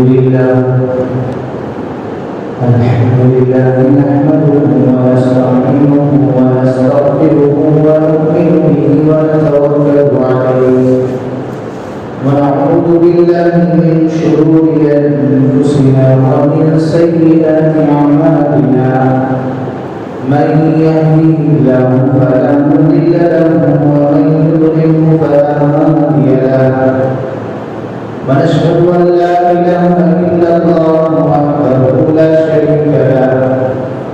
لله نحمده ونستعينه ونستغفره ونؤمن به ونتوكل عليه ونعوذ بالله من شرور أنفسنا ومن سيئات أعمالنا من يهده الله فلا مضل له ومن يضلل فلا هادي له ونشهد أن لا إله إلا الله وحده لا شريك له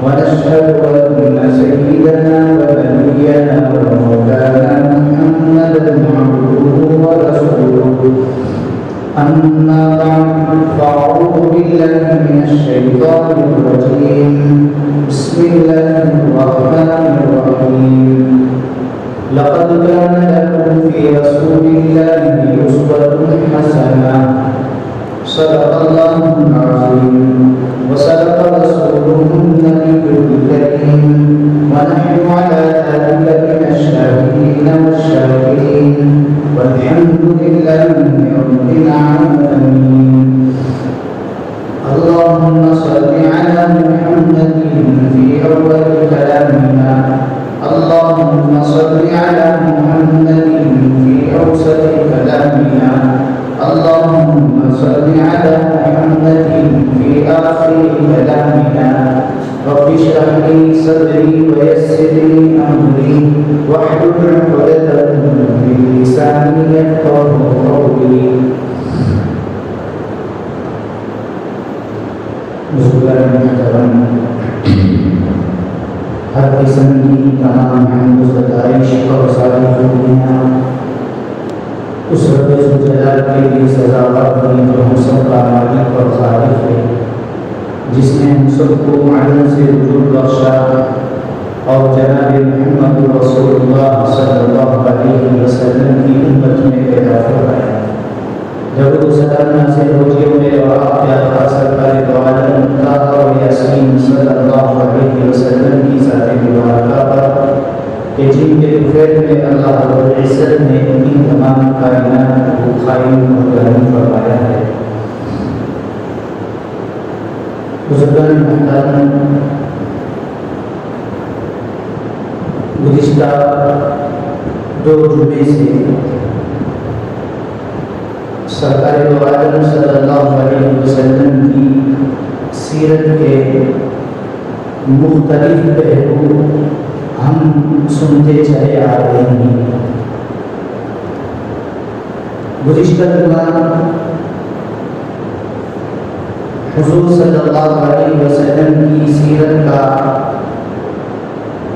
ونشهد أن سيدنا ونبينا ومولانا محمدا عبده ورسوله أما بعد فأعوذ بالله من الشيطان الرجيم بسم الله الرحمن الرحيم لقد كان لكم في رسول الله أسوة حسنة صدق الله العظيم وصدق رسوله النبي الكريم ونحن على ذلك من الشاهدين والشاكرين والحمد لله رب العالمين اللهم صل على محمد في أول كلامنا اللهم صل على محمد في أوسط كلامنا اللهم صل على محمد في آخر كلامنا رب اشرح لي صدري ويسر لي أمري واحلل عقدة من لساني يفقهوا قولي بزرگان محترم ہر قسم کی تمام حمد و ستائش اور ساری خوبیاں اس رب ذوالجلال کے لیے سزاوار ہوئی جو ہم سب کا مالک اور خالق ہے، جس نے ہم سب کو معلوم سے وجود بخشا اور جناب محمد رسول اللہ صلی اللہ علیہ وسلم کی امت میں پیدا فرمایا۔ درود و سلام نازل ہوتے ہوئے اور آپ کے آقا سرکار دو عالم طاہر و یاسین صلی اللہ علیہ وسلم کی ذات مبارکہ پر کہ جن کے طفیل میں اللہ رب العزت نے ان تمام کائنات کو قائم اور قائم فرمایا ہے۔ بزرگان محترم، گزشتہ 2 جمعے سے سرکار دو عالم صلی اللہ علیہ وسلم کی سیرت کے مختلف پہلو ہم سنتے چلے آ رہے ہیں۔ گزشتہ جمعہ حضور صلی اللہ علیہ وسلم کی سیرت کا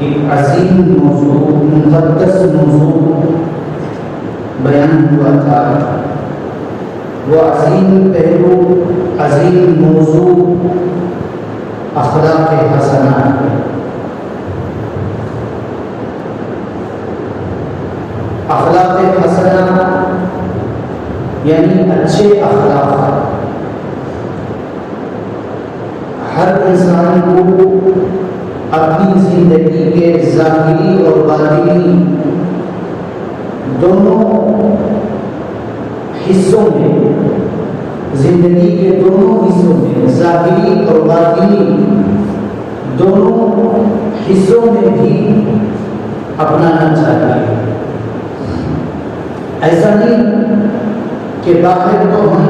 ایک عظیم موضوع، مقدس موضوع بیان ہوا تھا۔ وہ عظیم پہلو، عظیم موضوع اخلاق حسنہ ہے۔ اخلاق حسنہ یعنی اچھے اخلاق۔ ہر انسان کو اپنی زندگی کے ظاہری اور باطنی دونوں حصوں میں، زندگی کے دونوں حصوں میں، ظاہری اور باطنی دونوں حصوں میں بھی اپنانا چاہیے۔ ایسا نہیں کہ باہر تو ہم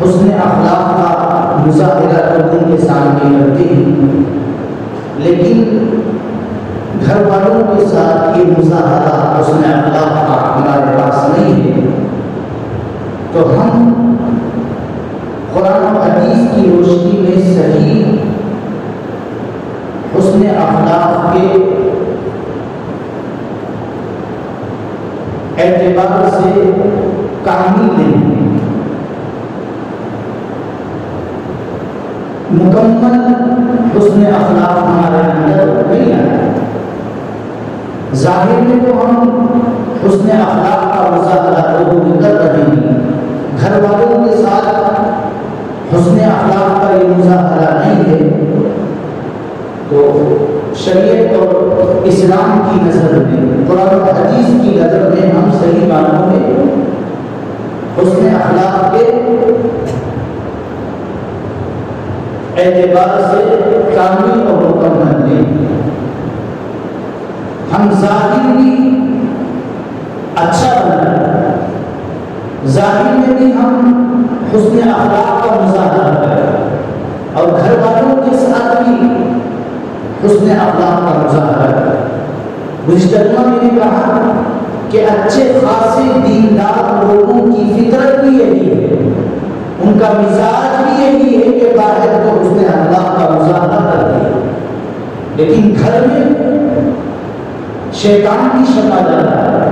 حسن اخلاق کا مظاہرہ لوگوں کے سامنے کرتے ہیں، لیکن گھر والوں کے ساتھ یہ مظاہرہ حسن اخلاق کا ہمارے پاس نہیں ہے، تو ہم قرآن و حدیث کی روشنی میں صحیح حسن اخلاق کے اعتبار سے کامل نہیں، مکمل حسن اخلاق ہمارے اندر نہیں آیا۔ ظاہر میں تو ہم حسن اخلاق کا مظاہرہ لوگوں کر رہے ہیں، گھر والوں کے ساتھ حسن اخلاق کا یہ مظاہرہ نہیں ہے، تو شریعت اور اسلام کی نظر میں، قرآن و حدیث کی نظر میں ہم صحیح معنوں میں حسن اخلاق کے اعتبار سے کامل اور مکمل نہیں. ہم ظاہر بھی اچھا بنا، ظاہر میں بھی ہم حسن اخلاق کا مظاہرہ کریں اور گھر والوں کے ساتھ بھی حسن اخلاق کا مظاہرہ کریں. گزشتہ جمعہ میں نے کہا کہ اچھے خاصے دیندار لوگوں کی فطرت بھی یہی ہے، ان کا مزاج بھی یہی ہے کہ باہر تو حسن اخلاق کا مظاہرہ کرتے ہیں، لیکن گھر میں شیطان کی شکل جاتا ہے.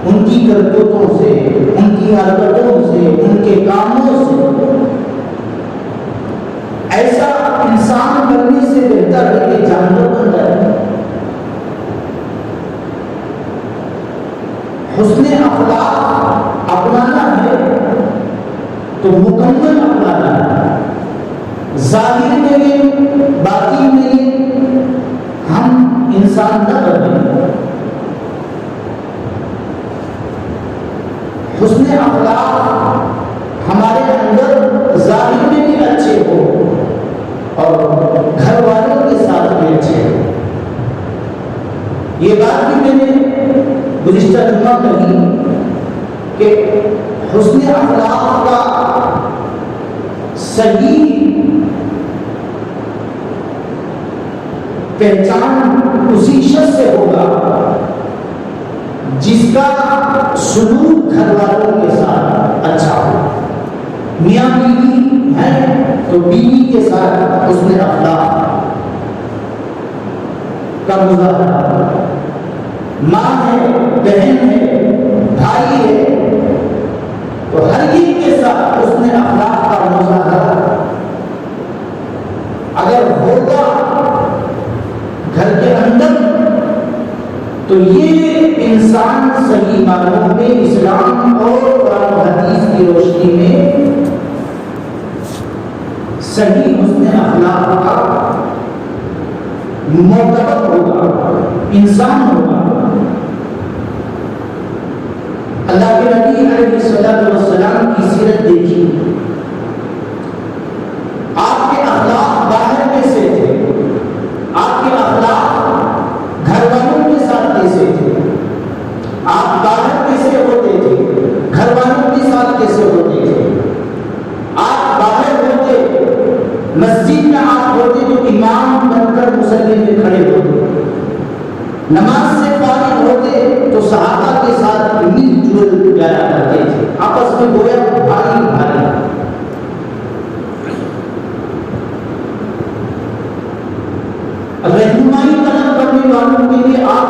ان کی کرتوتوں سے، ان کی حرکتوں سے، ان کے کاموں سے. ایسا انسان بننے سے بہتر ہے کہ جانور بن جائے. حسن اخلاق اپنانا ہے تو مکمل اپنانا ہے. ظاہر میں یہ، باطن میں یہ ہم انسان نہ بنیں. حسن اخلاق ہمارے اندر ظاہر میں بھی اچھے ہو اور گھر والوں کے ساتھ بھی اچھے ہو. یہ بات بھی میں نے گزشتہ جمعہ کہی کہ حسن اخلاق کا صحیح پہچان اسی شخص سے ہوگا جس کا سلوک گھر والوں کے ساتھ اچھا ہو. میاں بیوی ہے تو بیوی کے ساتھ حسن اخلاق کا مظاہرہ، ماں ہے، بہن ہے، بھائی ہے تو ہر ایک کے ساتھ حسن اخلاق کا مظاہرہ اگر ہوگا گھر کے اندر تو یہ انسان صحیح معنوں میں اسلام اور قرآن و حدیث کی روشنی میں صحیح حسن اخلاق کا معتبر ہوگا، انسان ہوگا. اللہ کے نبی علیہ الصلوۃ والسلام کی سیرت دیکھی. آپ کے اخلاق باہر کیسے تھے، آپ کے اخلاق گھر والوں کے ساتھ کیسے تھے، آپ باہر کیسے ہوتے تھے، گھر والوں کے ساتھ کیسے ہوتے تھے. آپ باہر ہوتے، مسجد میں آپ ہوتے تو امام بن کر مصلی میں کھڑے ہوتے، نماز سے فارغ ہوتے تو صحابہ کے ساتھ مل جل جایا کرتے تھے، آپس میں گویا بھائی بھائی. رہنمائی طلب کرنے والوں کے لیے آپ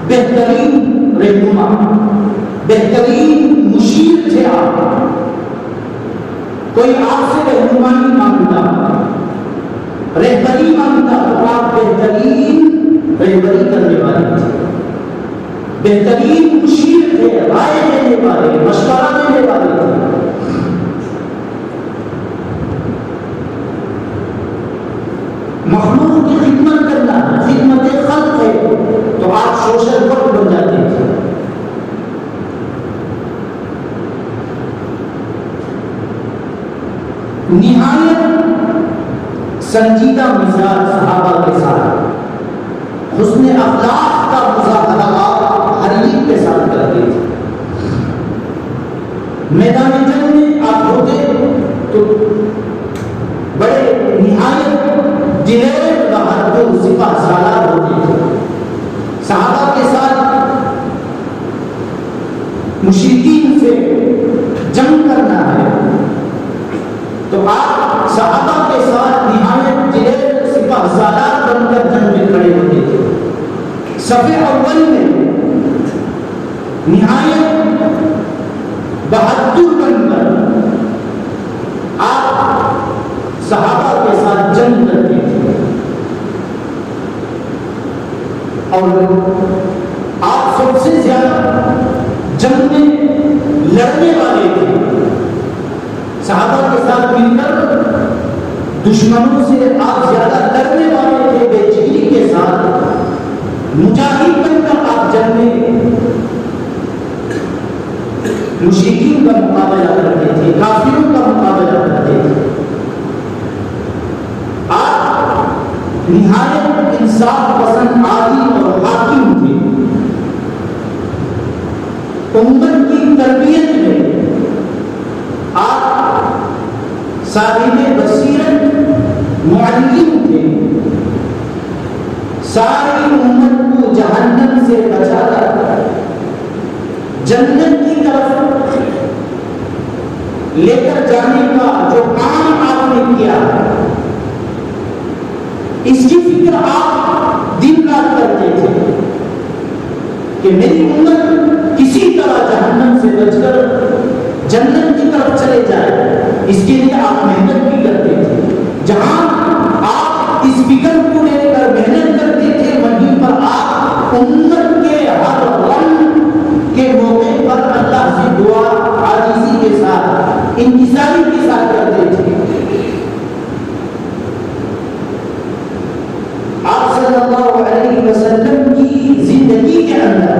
بہترین رہنما، بہترین مشیر تھے. آپ کوئی آپ سے رہنمائی مانگتا، رہبری مانگتا تو آپ بہترین رہبری کرنے والے تھے، بہترین مشیر تھے، رائے دینے والے، مشورہ دینے والے تھے. مخلوق کی خدمت کرنا خدمت خلق ہے تو آپ سوشل ورک بن جاتے تھے. نہایت سنجیدہ مزاج صحابہ کے ساتھ، حسن اخلاق کا مظاہرہ آپ ہر ایک کے ساتھ کرتے تھے. میدان جنگ میں آپ ہوتے تو بڑے نہایت دلیر بہادر سپاہ سالار ہوتے تھے. صحابہ کے ساتھ مشرکین سے جنگ کرنا ہے تو آپ صحابہ کے ساتھ نہایت دلیر سپاہ سالار بن کر جنگ میں کھڑے ہوتے تھے. صف اول میں نہایت بہادر بن کر آپ صحابہ کے ساتھ جنگ کرتے تھے اور آپ سب سے زیادہ جنگ میں لڑنے والے تھے. صحابہ کے ساتھ مل کر دشمنوں سے آپ زیادہ لڑنے والے تھے. بے جگری کے ساتھ مجاہد بن کر آپ جنگ میں مشرکین کا مقابلہ کرتے تھے، کافروں کا مقابلہ کرتے تھے. صاحب بصیرت معلم تھے، ساری امت کو جہنم سے بچا کر جنت کی طرف لے کر جانے کا جو کام آپ نے کیا، اس کی فکر آپ دن رات کرتے تھے کہ میری امت کسی طرح جہنم سے بچ کر جنت کی طرف چلے جائے، اس کے لیے آپ محنت بھی کرتے تھے۔ جہاں آپ اس فکر کو لے کر محنت کرتے تھے، وہیں پر آپ امت کے ہر غم کے موقع پر اللہ سے دعا عاجزی کے ساتھ، انکساری کے ساتھ کرتے تھے۔ آپ صلی اللہ علیہ وسلم کی زندگی کے اندر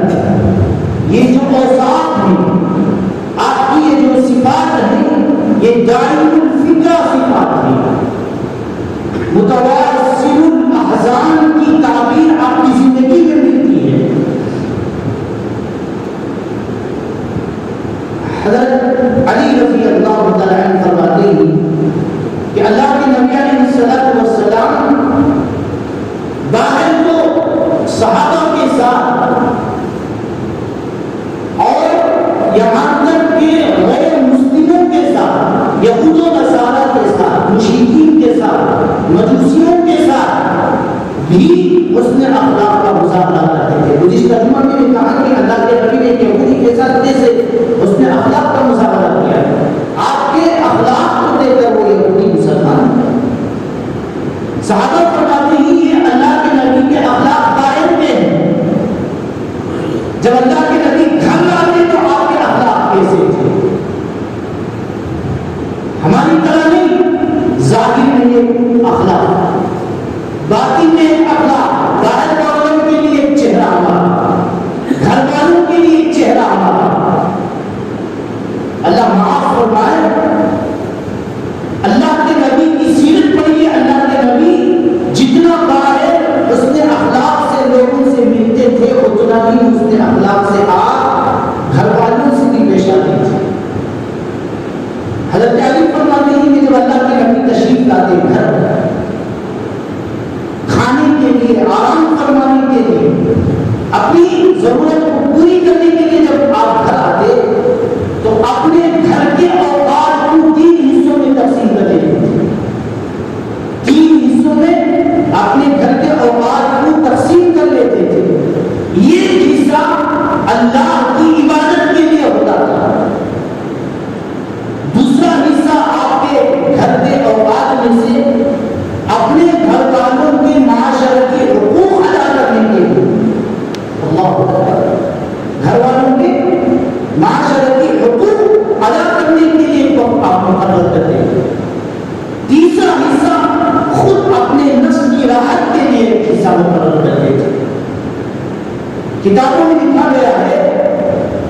یہ جو اوصاف ہیں، آپ کی یہ جو صفات ہیں، یہ دائم الفکر صفات ہیں۔ متواصل الاحزان کی تعبیر آپ کی زندگی میں ملتی ہے۔ حضرت علی رضی اللہ تعالیٰ عنہ فرماتے ہیں کہ اللہ کے نبی علیہ السلام باہر تو صحابہ کے ساتھ اور یہاں تک کہ غیر مسلموں کے ساتھ، یہود و نصارہ کے ساتھ، مشرکین کے ساتھ، مجوسیوں کے ساتھ بھی حسن اخلاق کا مظاہرہ کرتے تھے۔ گزشتہ جمعہ میں نے کہا کہ اللہ کے نبی نے ایک یہودی کے ساتھ کیسے حسن اخلاق کا مظاہرہ کیا، آپ کے اخلاق کو دیکھ کر وہ یہودی مسلمان ہے۔ صحابہ فرماتے ہیں یہ اللہ کے نبی کے اخلاق باہر کے ہیں، جب اللہ کے نبی گھر آتے تو آپ کے اخلاق کیسے تھے؟ ہماری طرح نہیں، ظاہر میں یہ اخلاق، باطن میں ایک اخلاق، باہر والوں کے لیے ایک چہرہ ہمارا، گھر والوں کے لیے ایک چہرہ ہمارا۔ اللہ معاف فرمائے، اللہ کے نبی کی سیرت پڑھیے، اللہ کے نبی جتنا باہر حسن اخلاق سے لوگوں سے ملتے تھے، اتنا ہی حسن اخلاق سے آپ گھر والوں سے بھی پیش آتے تھے۔ حضرت علی فرماتے ہیں کہ جب اللہ کے نبی تشریف لاتے گھر کھانے کے لیے، آرام فرمانے کے لیے، اپنی ضرورت کو پوری کرنے کے لیے جب آپ گھر آتے تو اپنے گھر کے اوقات کو 3 حصوں میں تقسیم کر دیتے تھے۔ 3 حصوں میں اپنے گھر کے اوقات کو تقسیم کر لیتے تھے۔ یہ حصہ اللہ کی عبادت کے لیے ہوتا تھا، دوسرا حصہ آپ کے گھر کے اوقات میں سے اپنے گھر والوں کے معاشرتی حقوق ادا کرنے کے لیے، اللہ گھر والوں کے معاشرتی حقوق ادا کرنے کے لیے وقت آپ مقرر کرتے ہیں۔ تیسرا حصہ خود اپنے نفس کی راحت کے لیے ایک حصہ مقرر کرتے تھے۔ کتابوں میں لکھا گیا ہے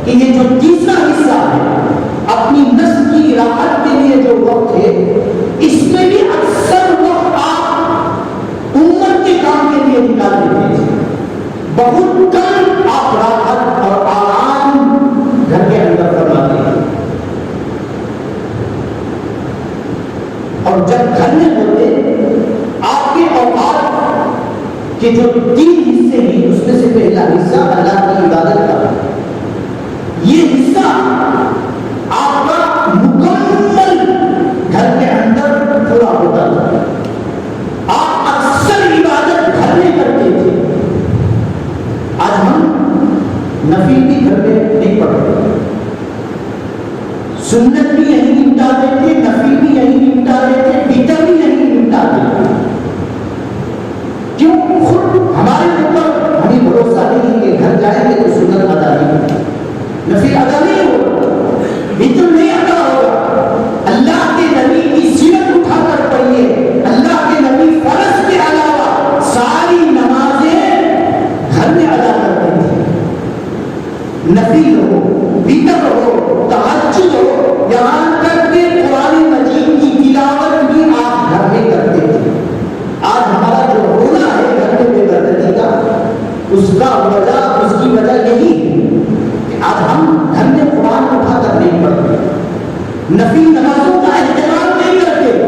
کہ یہ جو تیسرا حصہ ہے، اپنی نفس کی راحت کے لیے جو وقت ہے، اس میں بھی اکثر وقت آپ امت کے کام کے لیے نکال دیتے تھے۔ بہت کم آپ راحت اور آرام گھر کے اندر فرماتے ہیں، اور جب گھر میں ہوتے آپ کے اوقات کے جو 3 حصے ہیں، اس میں سے پہلا حصہ اللہ کی عبادت کا، یہ حصہ آپ کا مکمل گھر کے اندر پورا ہوتا تھا۔ آپ اکثر عبادت گھر میں کرتے تھے۔ آج ہم نفل بھی گھر میں نہیں پڑھتے، سنت بھی یہیں نمٹا دیتے، نفل بھی یہیں نمٹا دیتے، وتر بھی یہیں نمٹا دیتے۔ کیوں؟ خود ہمارے اوپر ہمیں بھروسہ نہیں کہ گھر جائیں گے تو سنت ادا نہیں ہوگی، نفل ادا نہیں ہوگا، وتر نہیں ادا ہوگا۔ اللہ کے نبی کی سیرت اٹھا کر پڑھیے، اللہ کے نبی فرض کے علاوہ ساری نمازیں گھر میں ادا کرتے تھے۔ نفل ہو، وتر ہو، تہجد ہو، یہاں تک کہ قرآن مجید کی تلاوت بھی آپ گھر میں کرتے تھے۔ آج ہمارا جو ہونا ہے گھر میں بے پردگی کا، اس کی وجہ یہی ہے کہ آج ہم گھر میں قرآن اٹھا کر نہیں پڑھتے، نفل نمازوں کا اہتمام نہیں کرتے،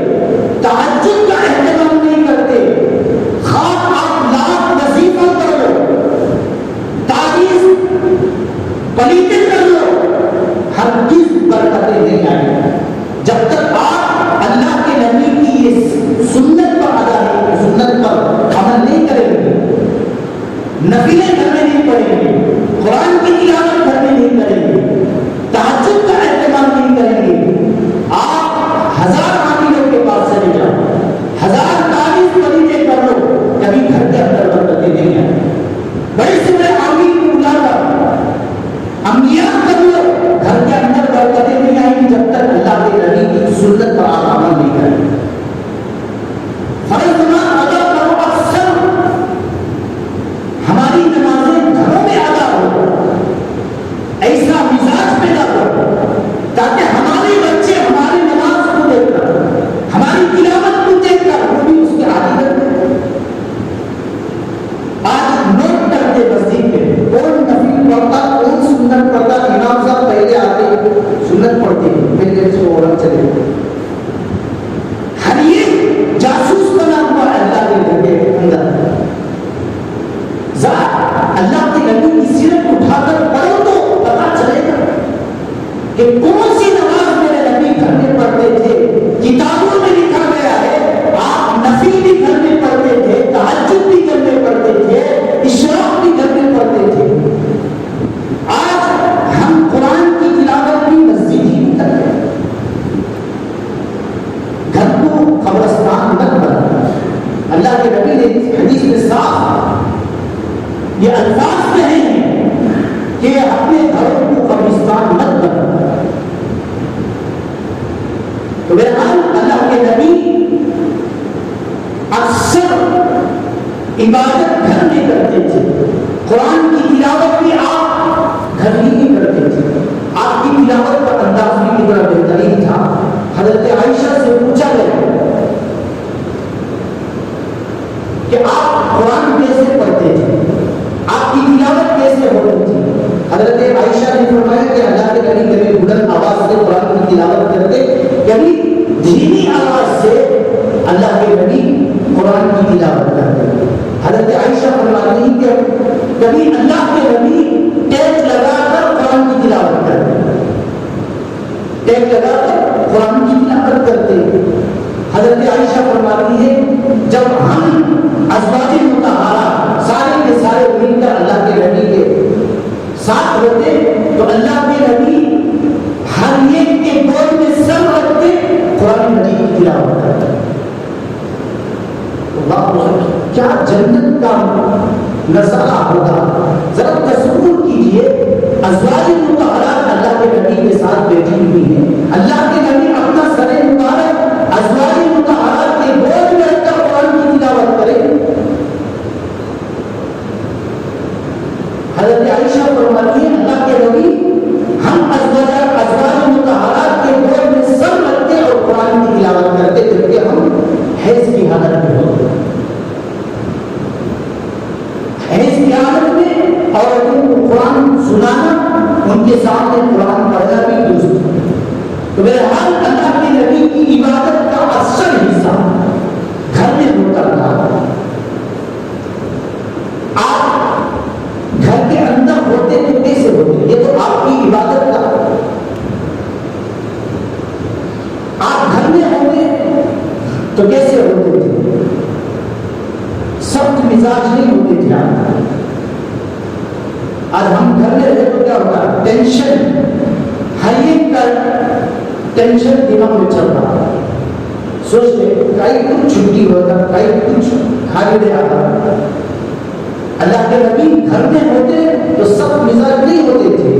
یہ الفاظ نہیں ہیں کہ اپنے گھروں کو قبرستان مت بنا. تو بہرحال اللہ کے نبی اکثر عبادت گھر میں کرتے تھے. قرآن کی تلاوت بھی آپ گھر ہی میں کرتے تھے. آپ کی تلاوت کا انداز بھی کتنا بہترین تھا. حضرت عائشہ سے پوچھا گیا کہ آپ قرآن کیسے پڑھتے تھے, آپ کی تلاوت کیسے ہوتی تھی. حضرت عائشہ نے فرمایا کہ اللہ کے نبی کبھی بلند آواز سے قرآن کی تلاوت کرتے, کبھی دھیمی آواز سے اللہ کے نبی قرآن کی تلاوت کرتے. حضرت عائشہ فرماتی ہیں کہ کبھی اللہ کے نبی ٹیپ لگا کر قرآن کی تلاوت کرتے, ٹیپ لگا کر قرآن کی تلاوت کرتے. حضرت عائشہ فرماتی ہے جب ہم ازواج مطہرات سارے کے سارے مل کر اللہ کے نبی کے ساتھ ہوتے تو اللہ کے نبی ہر ایک کے گود میں سر رکھتے قرآن مجید کی تلاوت کرتے. اللہ کیا جنت کا نظارہ ہوگا. ذرا تصور کیجئے ازواج مطہرات اللہ کے نبی کے ساتھ بیٹھی ہوئی ہیں. اللہ کے نبی اپنا سر مبارک ازواج مطہرات کے گود میں رکھ کر قرآن کی تلاوت کرے. حضرت عائشہ فرماتی ہے اللہ کے نبی ہم ازواج مطہرات کے گود میں سر رکھتے اور قرآن کی تلاوت کرتے جبکہ ہم حیض کی حالت میں ہوتے. حیض کی حالت میں عورتوں کو قرآن سنانا, ان کے سامنے قرآن پڑھنا بھی درست. تو بہرحال اللہ کے نبی کی عبادت کا اصل حصہ گھر میں ہوتا تھا. آپ گھر کے اندر ہوتے تو کیسے ہوتے, یہ تو آپ کی عبادت کا. آپ گھر میں ہوتے تو کیسے ہوتے تھے, سخت مزاج نہیں ہوتے تھے آپ. آج ہم گھر میں رہے تو کیا ہوتا ہے, ٹینشن, ہر ایک کا ٹینشن دماغ میں چل رہا. سوچتے کئی کچھ چھٹی ہوتا, کئی کچھ ہالیڈے آتا. اللہ کے نبی گھر میں ہوتے تو سخت مزاج نہیں ہوتے تھے.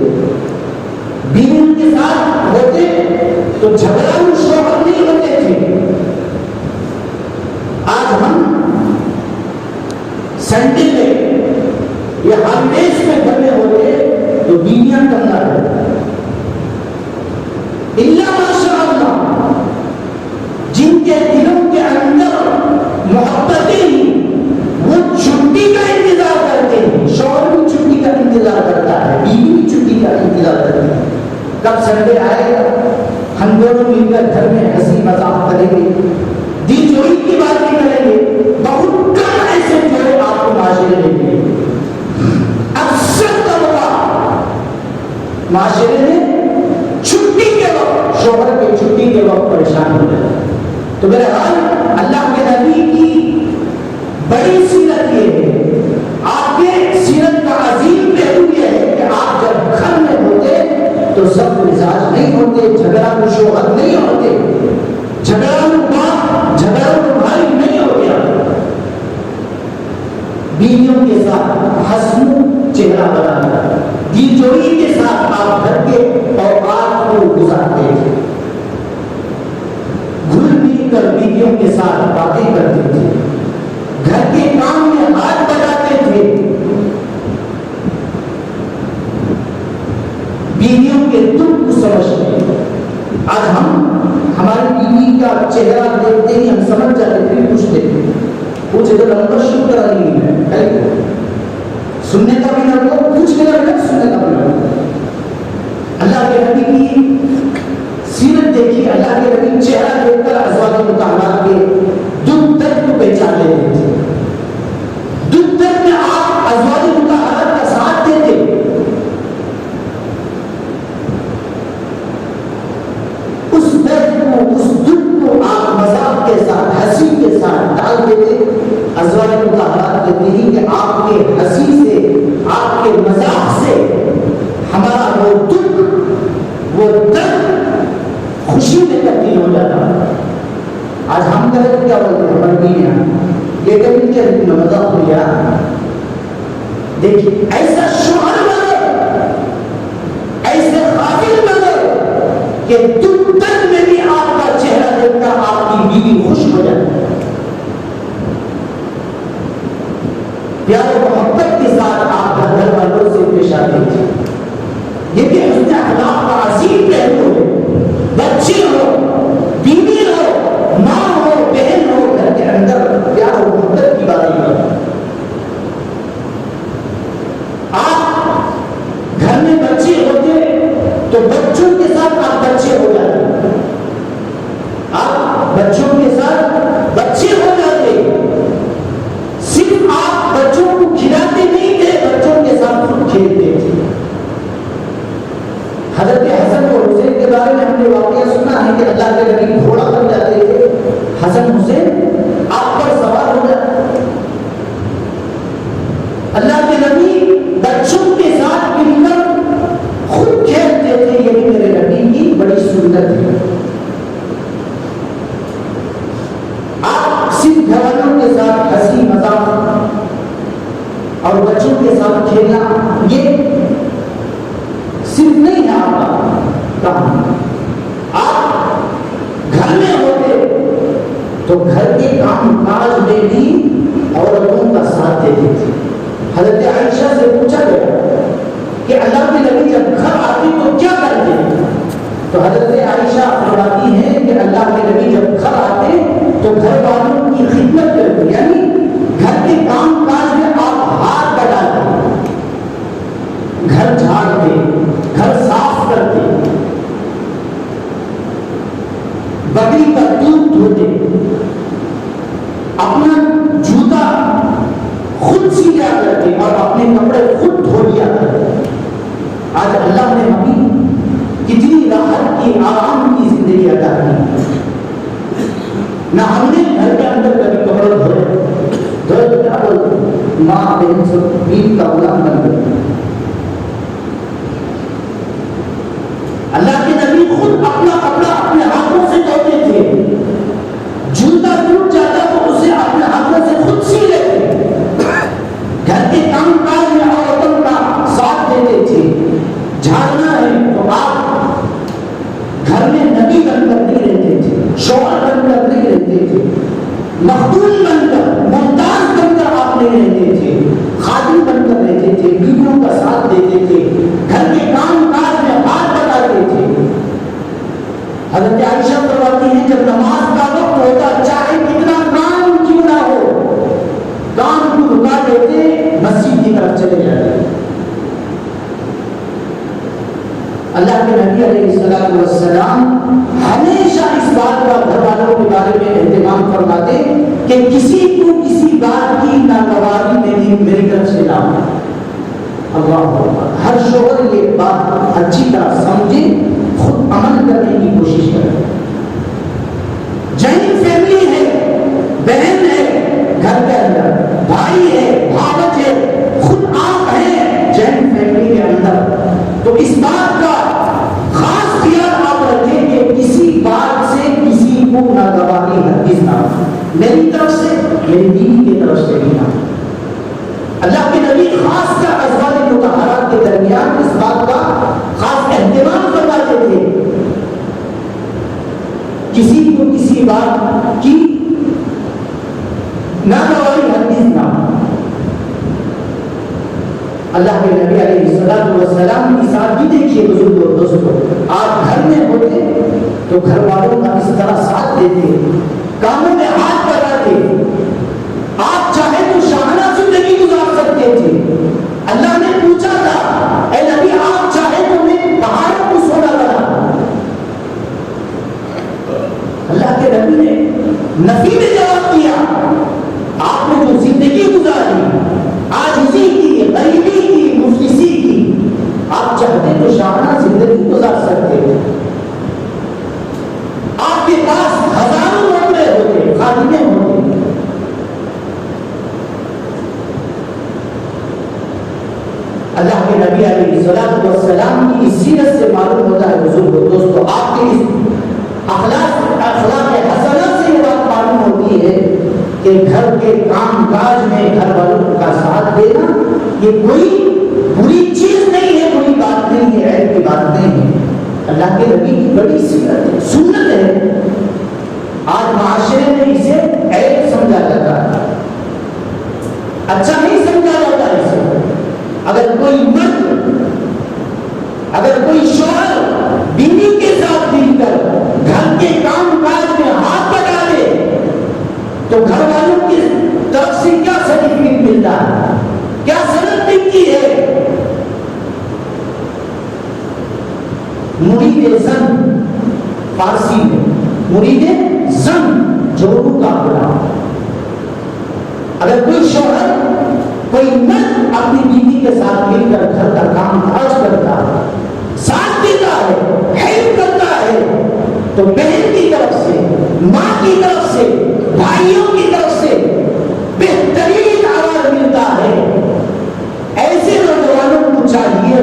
بیوی کے ساتھ ہوتے تو جھگڑاؤ شوہر نہیں ہوتے تھے. آج ہم سنڈے میں یا ہالیڈیز میں گھر میں ہوتے تو بیویاں کرنا ہے. اللہ ماشاء اللہ جن کے دلوں کے اندر محبتیں وہ چھٹی کا انتظار کرتے ہیں. شوہر بھی چھٹی کا انتظار کرتا ہے, بیوی بھی چھٹی کا انتظار کرتی ہے. کب سنڈے آئے گا, ہم دونوں مل کر گھر میں ہنسی مذاق کریں گے, دل جوئی کی باتیں کریں گے. بہت کم ایسے جوڑے آپ کو معاشرے میں ملیں گے. اکثر طبقہ معاشرے میں چھٹی کے وقت, شوہر کے چھٹی کے وقت پریشان ہو جائے. تو بہرحال اللہ کے نبی کی بڑی سیرت یہ ہے, آپ کے سیرت کا عظیم پہلو یہ ہے کہ آپ جب گھر میں ہوتے تو سخت مزاج نہیں ہوتے, جھگڑا کو شوہر نہیں ہوتے, جھگڑا کو باپ, جھگڑا کو بھائی نہیں ہوتے. بیویوں کے ساتھ ہنسمکھ چہرہ بنانا, دل جوئی کے ساتھ آپ گھر کے اوقات کو گزارتے تھے. گھل مل کر بیویوں کے ساتھ باتیں کرتے تھے, گھر کے کام میں ہاتھ بٹاتے تھے. بیویوں کے دکھ کو سمجھتے. آج ہم ہماری بیوی کا چہرہ دیکھتے ہی ہم سمجھ جاتے تھے, پوچھتے تھے کچھ ادھر نمبر شروع کرا نہیں ہے, سننے کا بھی نہ ہو, کچھ بھی نہ ہو, سننے کا بھی نہ ہو. اللہ کے نبی کی سیرت دیکھی, اللہ کے نبی چہرہ دیکھ کر ازواج مطہرات کے دکھ درد کو پہچان لیتے تھے. دکھ درد میں آپ ازواج مطہرات کا ساتھ دیتے. اس درد کو, اس دکھ کو آپ مذاق کے ساتھ, ہنسی کے ساتھ ڈال دیتے. ازواج مطہرات کہتے ہیں کہ آپ کے ہنسی سے, آپ کے مذاق سے ہمارا وہ دکھ, وہ درد خوشی میں تبدیل ہو جاتا. آج ہم کہتے کیا بولتے ہیں, ہماری بیویاں یہ کبھی کیا مذاق ہو گیا, دیکھیے ایسا شوہر بنو، ایسے قابل بنو کہ تم تک میں بھی آپ کا چہرہ دیکھ کر آپ کی بیوی خوش ہو جائے، پیار و محبت کے ساتھ آپ گھر والوں سے پیش آتے ہیں۔ یہ بھی حسن اخلاق کا عظیم پہلو ہے۔ بچے ہو، بیوی ہو، ماں ہو، بہن ہو، گھر کے اندر پیار و محبت کی بات ہے۔ آپ گھر میں بچے ہوتے تو بچوں کے ساتھ آپ بچے ہو جاتے، آپ بچوں کے ساتھ بچے ہو جاتے، صرف آپ بچوں کو کھلاتے نہیں تھے، بچوں کے ساتھ خود کھیلتے تھے۔ حضرت حسن اور حسین کے بارے میں ہم نے واقعہ سنا ہے کہ اللہ کے نبی گھوڑا بن جاتے تھے، حسن حسین آپ پر سوار ہو جاتے، اللہ کے نبی بچوں کے ساتھ مل کر خود کھیلتے تھے۔ یہ بھی میرے نبی کی بڑی سنت ہے۔ آپ صرف گھر والوں کے ساتھ ہنسی مذاق اور بچوں کے ساتھ کھیلنا یہ صرف نہیں ہے آپ کا کام۔ آپ گھر میں ہوتے تو گھر کے کام کاج میں بھی عورتوں کا ساتھ دیتے تھے۔ حضرت عائشہ سے پوچھا گیا کہ اللہ کے نبی جب گھر آتے تو کیا کرتے؟ تو حضرت عائشہ فرماتی ہیں کہ اللہ کے نبی جب گھر آتے تو گھر والوں کی خدمت کرتے، یعنی گھر کے کام کاج میں آپ ہاتھ بٹاتے، گھر جھاڑتے، گھر صاف کرتے، بکری کا دودھ دھوتے، اپنا جوتا خود سیا کرتے اور اپنے کپڑے خود دھو لیا کرتے۔ آج اللہ نے ہمیں کتنی راحت کی، آرام کی زندگی عطا کی، نہ ہم نے گھر کے اندر کبھی کپڑے دھوئے تو کیا بولتے، ماں بہن سب بیوی کا غلام بن گئے۔ اللہ کے نبی خود اپنا کپڑا اپنے ہاتھوں سے دھوتے تھے، جوتا ٹوٹ جاتا تو اسے اپنے ہاتھوں سے خود سی لیتے، گھر کے کام کاج میں عورتوں کا ساتھ دیتے تھے۔ جھاڑنا ہے تو آپ گھر میں نبی بن کر نہیں رہتے تھے، شوہر بن کر نہیں رہتے تھے، مخدوم بن کر، محتاج بن کر آپ نہیں رہتے تھے، خادم بن کر رہتے تھے، بیویوں کا ساتھ دیتے تھے، گھر کے کام کاج میں ہاتھ بٹاتے تھے۔ حضرت عائشہ فرماتی ہیں جب نماز کا وقت ہوتا چاہے کتنا کام کیوں نہ ہو، کام کو رکا دیتے، مسجد کی طرف چلے جاتے۔ اللہ کے نبی علیہ السلام ہمیشہ اس بات کا گھر والوں کے بارے میں اہتمام فرماتے کہ کسی کو کسی بات کی ناگواری میری طرف سے نہ ہو۔ اللہ اکبر، ہر شوہر یہ بات اچھی طرح سمجھے، خود عمل کرنے کی کوشش کرے۔ جوائنٹ فیملی ہے، بہن ہے گھر کے اندر، بھائی ہے، بھاوج ہے، خود آپ ہیں جوائنٹ فیملی کے اندر، تو اس بات کا خاص خیال آپ رکھیں کہ کسی بات سے کسی کو ناگواری ہرگز نہ ہو، میری طرف سے، میری بیوی کی طرف سے بھی نہ ہو۔ اللہ کے نبی خاص کر ازواج مطہرات کے درمیان اس بات کا خاص اہتمام فرماتے تھے، کسی کو کسی بات کی ناگواری ہرگز نہ ہو۔ اللہ کے نبی علیہ السلام کی سادگی دیکھیے بزرگوں اور دوستوں، آپ گھر میں ہوتے تو گھر والوں کا اس طرح ساتھ دیتے، کاموں میں ہاتھ بڑھاتے، آپ چاہے تو شاہانہ زندگی گزار سکتے تھے۔ اللہ نے پوچھا تھا اے نبی آپ چاہے تو میں پہاڑوں کو سونا بنا، اللہ کے نبی نے نفی میں جواب دیا، آپ نے جو زندگی گزاری عاجزی کی، غریبی کی، مفلسی کی، آپ چاہتے تو شاہانہ زندگی گزار سکتے تھے، آپ کے پاس ہزاروں نوکرے ہوتے، خادمیں ہوتے، اللہ کے نبی علیہ السلام کی اس سیرت سے معلوم ہوتا ہے بزرگوں دوستوں، آپ کے اس اخلاق حسنہ سے یہ بات معلوم ہوتی ہے کہ گھر کے کام کاج میں گھر والوں کا ساتھ دینا یہ کوئی بری چیز نہیں ہے، بری بات نہیں ہے، عیب کی بات نہیں ہے، اللہ کے نبی کی بڑی سیرت ہے، سنت ہے۔ آج معاشرے میں اسے عیب سمجھا جاتا ہے، اچھا نہیں سمجھا جاتا اسے۔ اگر کوئی مرد، اگر کوئی شوہر بیوی کے ساتھ مل کر گھر کے کام کاج میں ہاتھ بٹا دے تو گھر والوں کی طرف سے کیا سرٹیفکیٹ ملتا ہے، کیا سند ملتی ہے؟ مرید زن فارسی میں مرید زن جوڑوں کا غلام۔ اگر کوئی شوہر، کوئی مرد اپنی بیوی کے ساتھ مل کر گھر کا کام کاج کرتا ہے، ساتھ دیتا ہے، ہیلپ کرتا ہے، تو بہن کی طرف سے، ماں کی طرف سے، بھائیوں کی طرف سے بہترین آواز ملتا ہے۔ ایسے نوجوانوں کو چاہیے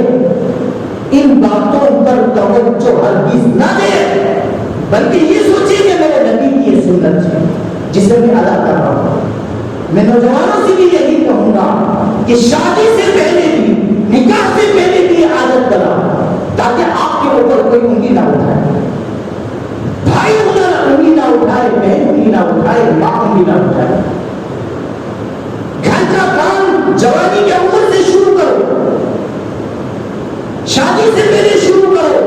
ان باتوں پر توجہ ہرگز نہ دے، بلکہ یہ سوچے کہ میرے نبی کی یہ سنت ہے جسے میں ادا کر رہا ہوں۔ میں نوجوانوں سے بھی یہی کہوں گا کہ شادی سے پہلے بھی، نکاح سے پہلے بھی عادت کرا، تاکہ آپ کے اوپر کوئی انگلی نہ اٹھائے، بھائی انگلی نہ اٹھائے، بہن انگلی نہ اٹھائے، ماں انگلی نہ اٹھائے۔ گھر کا کام جوانی کے عمر سے شروع کرو، شادی سے پہلے شروع کرو۔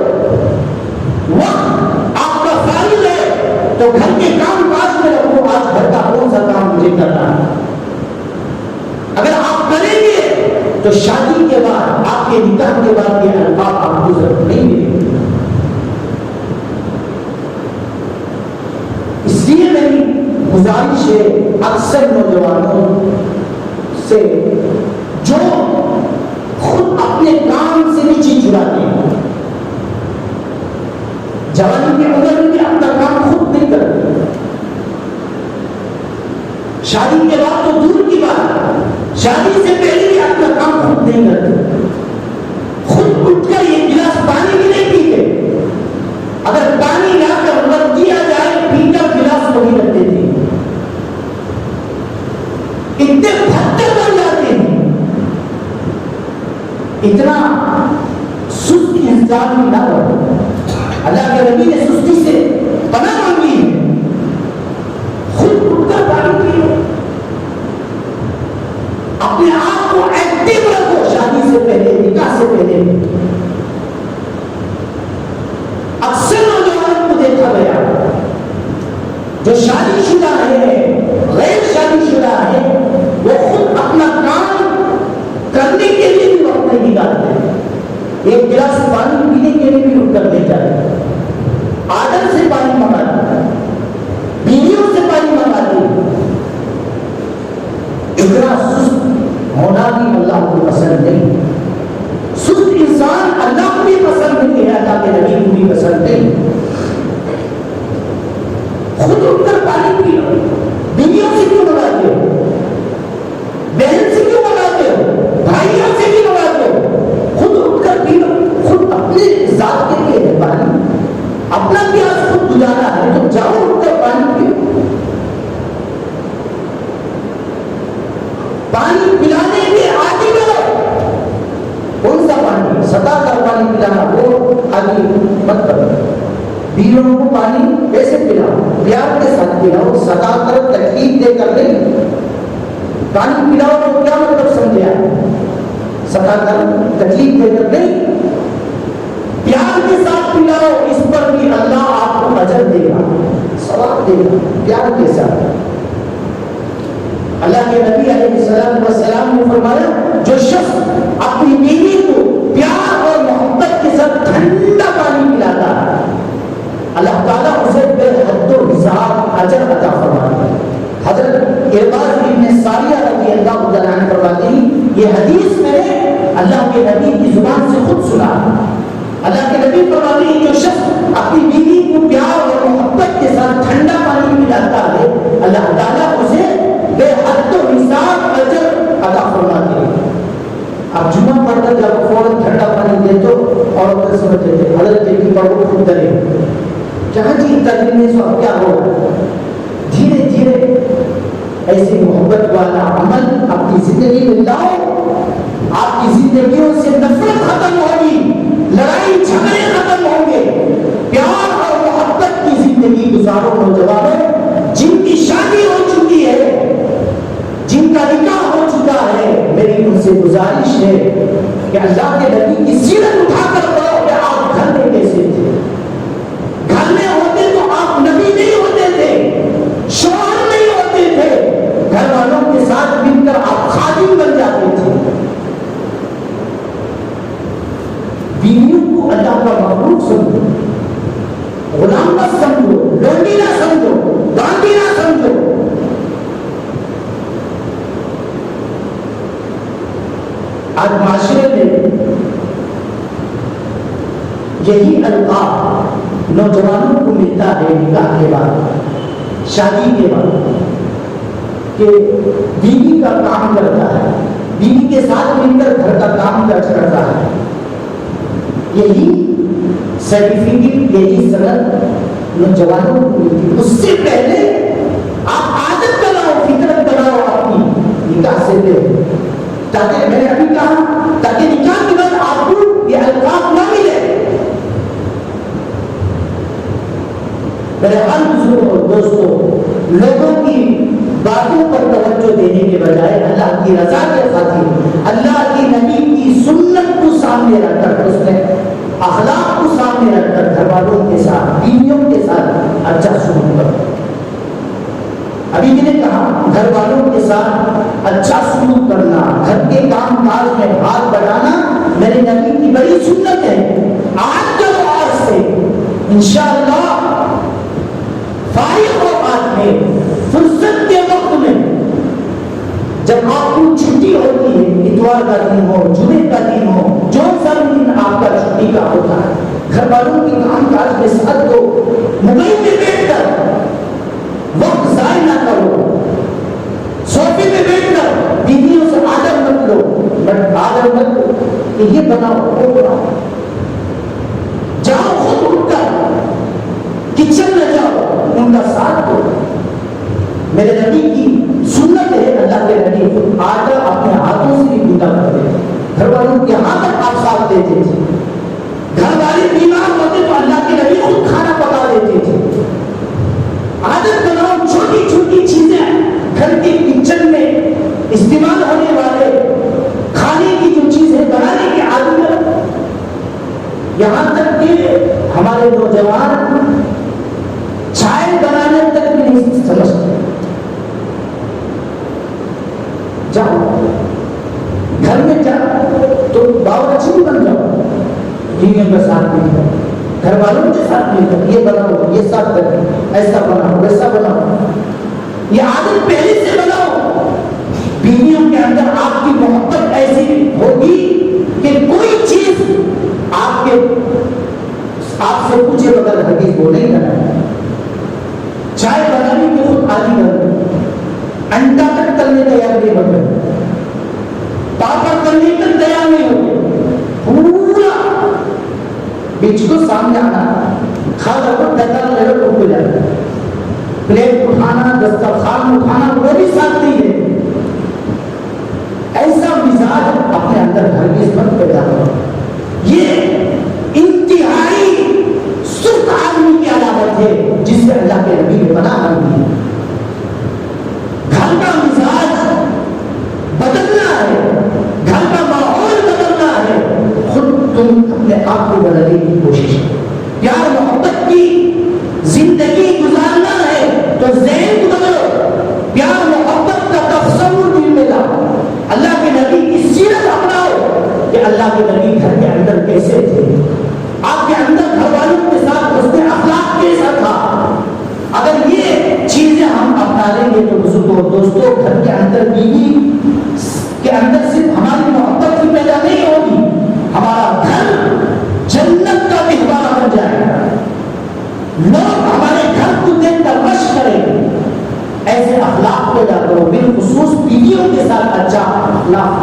وقت آپ کا فارغ ہے تو گھر کے کام کاج میں رکھو، آج گھر کا کون سا کام مجھے کرنا ہے۔ اگر آپ کریں گے تو شادی کے بعد، آپ کے نکاح کے بعد یہ الفاظ آپ کو ضرورت نہیں ملے گی۔ اس لیے میری گزارش ہے اکثر نوجوانوں سے جو خود اپنے کام سے نیچے چڑھاتے ہیں، جوانی کے عمر میں بھی اپنا کام خود نہیں کرتے، شادی کے بعد تو دور کی بات، شادی سے پہلے بھی اپنا کام خود نہیں کرتے، خود اٹھ کر یہ گلاس پانی بھی نہیں پیتے، اگر پانی لا کر رکھ دیا جائے پی کر گلاس کو بھی رکھ دیتے ہیں، اتنے پتھر بن جاتے ہیں۔ اتنا سست انسان بھی نہ ہو، اللہ کے نبی نے سستی سے پناہ مانگی ہے، خود اٹھ کر پانی پیو، اپنے آپ کو ایکٹیو رکھو، شادی سے پہلے، نکاح سے پہلے۔ اکثر نوجوانوں کو دیکھا گیا جو شادی شدہ ہے، غیر شادی شدہ ہے، وہ خود اپنا کام کرنے کے لیے بھی وقت نہیں نکالتے، ایک گلاس پانی پینے کے لیے بھی اٹھ کر نہیں جاتے، آدر سے پانی منگاتے، بیویوں سے پانی منگاتے۔ اتنا سست ہونا بھی اللہ کو پسند نہیں، سست انسان اللہ کو بھی پسند نہیں ہے، اللہ کے نبی کو بھی پسند نہیں۔ خود اٹھ کر پانی پیو، بیویوں سے کیوں منگاتے ہو، بہن سے کیوں منگاتے ہو، بھائیوں سے کیوں منگاتے ہو، خود اٹھ کر پیو، خود اپنے ذات کے لیے ہے پانی، اپنا پیاس خود گزارا ہے تو جاؤ اٹھ کر پانی پیو۔ پانی پلانے کے عادی کرو، کون سا پانی؟ ستا کر پانی پلانا، وہ عادی مت کرو۔ بیویوں کو پانی کیسے پلاؤ؟ پیار کے ساتھ پلاؤ، ستا کر تکلیف دے کر نہیں۔ پانی پلاؤ تو کیا مطلب سمجھے آپ؟ ستا کر تکلیف دے کر نہیں، پیار کے ساتھ پلاؤ، اس پر بھی اللہ آپ کو اجر دے گا، ثواب دے گا، پیار کے ساتھ۔ اللہ کے نبی علیہ السلام نے فرمایا جو شخص اپنی بیوی کو پیار اور محبت کے ساتھ ٹھنڈا پانی پلاتا ہے، اللہ تعالیٰ اسے بے حد و حساب اجر عطا فرماتا ہے۔ حضرت ارباز بن ساریہ رضی اللہ تعالیٰ عنہ فرماتے ہیں یہ حدیث میں نے اللہ کے نبی کی زبان سے خود سنا۔ اللہ کے نبی فرماتے ہیں جو شخص اپنی بیوی کو پیار اور محبت کے ساتھ ٹھنڈا پانی پلاتا ہے، اللہ تعالیٰ اسے بے حد و حساب اجر عطا فرماتے ہیں۔ اب جمعہ پڑھ کر جب فوراً ٹھنڈا پانی دے تو عورتیں سمجھتے تھے حضرت کی بہت خود ڈرے، جہاں جی تجربے سے اب کیا ہوگا۔ دھیرے دھیرے ایسی محبت والا عمل اپنی زندگی میں لاؤ، آپ کی زندگیوں سے نفرت ختم ہوگی، لڑائی جھگڑے ختم ہوں گے، پیار اور محبت کی زندگی گزارو نوجوانوں، جن کی شادی ہو چکی ہے، جن کا نکاح ہو چکا ہے، میری ان سے گزارش ہے کہ اللہ کے نبی کی سیرت اٹھا کر پڑھو کہ آپ گھر میں کیسے تھے، گھر میں ہوتے تو آپ نبی نہیں ہوتے تھے، شوہر نہیں ہوتے تھے، گھر والوں کے ساتھ مل کر آپ خادم بن جاتے تھے۔ بیویوں کو اللہ کا مخلوق سمجھو، غلام نہ سمجھو، لونڈی نہ سمجھو، باندھی نہ سمجھو۔ آج معاشرے میں یہی القاب نوجوانوں کو ملتا ہے نکاح کے بعد، شادی کے بعد، کہ بیوی کا کام کرتا ہے، بیوی کے ساتھ مل کر گھر کا کام کرتا ہے، یہی سرٹیفکیٹ، یہی سند نوجوانوں کو ملتی۔ اس سے پہلے آپ عادت بناؤ، فطرت بناؤ اپنی نکاح سے پہلے، تاکہ میں نے ابھی کہا تاکہ نکاح کے بعد آپ کو یہ القاب نہ ملے۔ میرے ہر بزرگوں اور دوستوں، لوگوں کی باتوں پر توجہ دینے کے بجائے اللہ کی رضا کے خاطر، اللہ کی نبی کی سنت کو سامنے رکھ کر، اس میں اخلاق کو سامنے رکھ کر گھر والوں کے ساتھ، بیویوں کے ساتھ اچھا سلوک کرو۔ ابھی میں نے کہا گھر والوں کے ساتھ اچھا سلوک کرنا، گھر کے کام کاج میں ہاتھ بڑھانا میرے نبی کی بڑی سنت ہے۔ آج کرو، آج سے انشاءاللہ فارغ اوقات میں، فرصت کے وقت میں، جب آپ کو چھٹی ہوتی ہے، اتوار کا دن ہو، جمعے کا دن ہو، جو سا دن آپ کا چھٹی کا ہوتا ہے، گھر والوں کی کام کاج میں ساتھ دو، موبائل میں بیٹھ کر وقت ضائع نہ کرو، صوفے میں بیٹھ کر بیویوں سے آدر مت لو، بٹ آدر مت لو کہ یہ بناؤ وہ بناؤ، جاؤ خود اٹھ کر کچن میں جاؤ، ان کا ساتھ دو۔ میرے نبی کی سنت ہے، اللہ کے نبی آٹا اپنے ہاتھوں سے بھی گودا کرتے تھے، گھر والوں کے ہاتھ تک آپ ساتھ دیتے تھے، گھر والے بیمار ہوتے تو اللہ کے نبی خود کھانا پکا دیتے تھے۔ عادت بناؤ، چھوٹی چھوٹی چیزیں گھر کے کچن میں استعمال ہونے والے کھانے کی جو چیزیں بنانے کی عادت، یہاں تک کہ ہمارے نوجوان چائے بنانے تک بھی نہیں سمجھتے۔ جاؤ گھر میں جاؤ تو باورچی بن جاؤ، بیویوں کے ساتھ مل کر، گھر والوں کے ساتھ مل کر، یہ بناؤ، یہ ساتھ کرو، ایسا بناؤ، ویسا بناؤ، یہ عادت پہلے سے بناؤ۔ بیویوں کے اندر آپ کی محبت ایسی ہوگی کہ کوئی چیز آپ سے پوچھے بغیر ہرگز وہ نہیں کرنا۔ چائے بنانے کی خود عادی بن، انڈا تک تلنے تیار نہیں ہوتے، پاپڑ تلنے تک تیار نہیں ہوتے، پورا بیچ کو سامنے آنا، کھا کر ڈکر لے کر اٹھ جانا، پلیٹ اٹھانا، دسترخوان اٹھانا وہ بھی ساتھ نہیں ہے۔ ایسا مزاج اپنے اندر ہرگز مت پیدا کرو، یہ انتہائی سست آدمی کی علامت ہے جس سے اللہ کے نبی نے پناہ مانگی ہے۔ گھر کا مزاج بدلنا ہے، گھر کا ماحول بدلنا ہے، خود تم اپنے آپ کو بدلنے کی کوشش کرو۔ پیار محبت کی زندگی گزارنا ہے تو ذہن بدلو، پیار محبت کا تصور دل میں لاؤ، اللہ کے نبی کی سیرت اپناؤ کہ اللہ کے نبی گھر کے اندر کیسے تھے، آپ کے اندر گھر والوں کے ساتھ اس میں اخلاق کیسا تھا۔ اگر یہ چیزیں ہم اپنا لیں گے تو بزرگوں دوستوں، گھر کے اندر بیوی کے اندر صرف ہماری محبت ہی پیدا نہیں ہوگی، ہمارا گھر جنت کا مہمان بن جائے گا، لوگ ہمارے گھر کو دیکھ کر مشق کریں گے۔ ایسے اخلاق پیدا کرو، بالخصوص بیویوں کے ساتھ اچھا اخلاق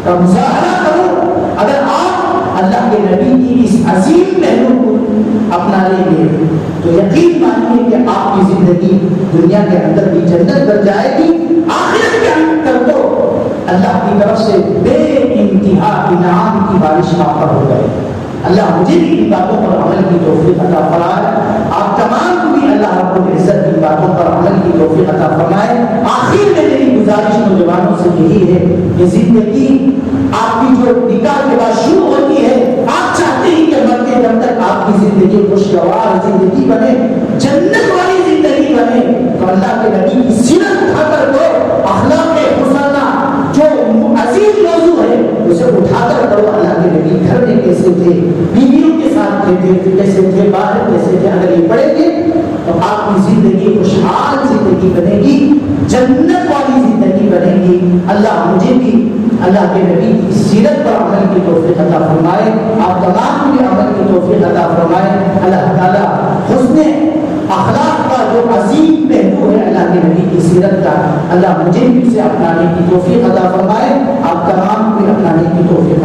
کا مظاہرہ کرو۔ اگر آپ اللہ کے نبی کی اس عظیم پہلو کو اپنا لیں گے تو یقین مانیے کہ آپ کی زندگی دنیا کے اندر بھی جنت بن جائے گی، آخرت کے اندر تو اللہ کی طرف سے بے انتہا کی بارش آپ پر ہو گئے۔ اللہ مجھے بھی ان باتوں پر عمل کی توفیق عطا فرمائے، آپ تمام کو بھی اللہ رب العزت کی باتوں پر عمل کی توفیق عطا فرمائے۔ آخر میں میری گزارش نوجوانوں سے یہی ہے کہ زندگی آپ کی جو نکاح کے بعد شروع ہوتی ہے، آپ چاہتے ہیں کہ مرتے دم تک آپ کی زندگی خوشگوار زندگی بنے، جنت والی زندگی بنے، تو اللہ کے نبی کی سیرت اٹھا کر دو، اخلاق حسنہ جو عظیم موضوع ہے اسے اٹھا کر کرو۔ اللہ کے نبی گھر میں کیسے تھے، بیویوں کے ساتھ کیسے تھے، باہر کیسے تھے، اگر یہ پڑھیں گے تو آپ کی زندگی خوشحال زندگی بنے گی، جنت والی زندگی بنے گی۔ اللہ مجھے بھی اللہ کے نبی کی سیرت پر عمل کی توفیق عطا فرمائے، آپ تمام کو بھی عمل کی توفیق عطا فرمائے۔ اللہ تعالیٰ حسن اخلاق کا جو عظیم پہلو ہے اللہ کے نبی کی سیرت کا، اللہ مجھے بھی اسے اپنانے کی توفیق عطا فرمائے، آپ تمام کو بھی اپنانے کی توفیق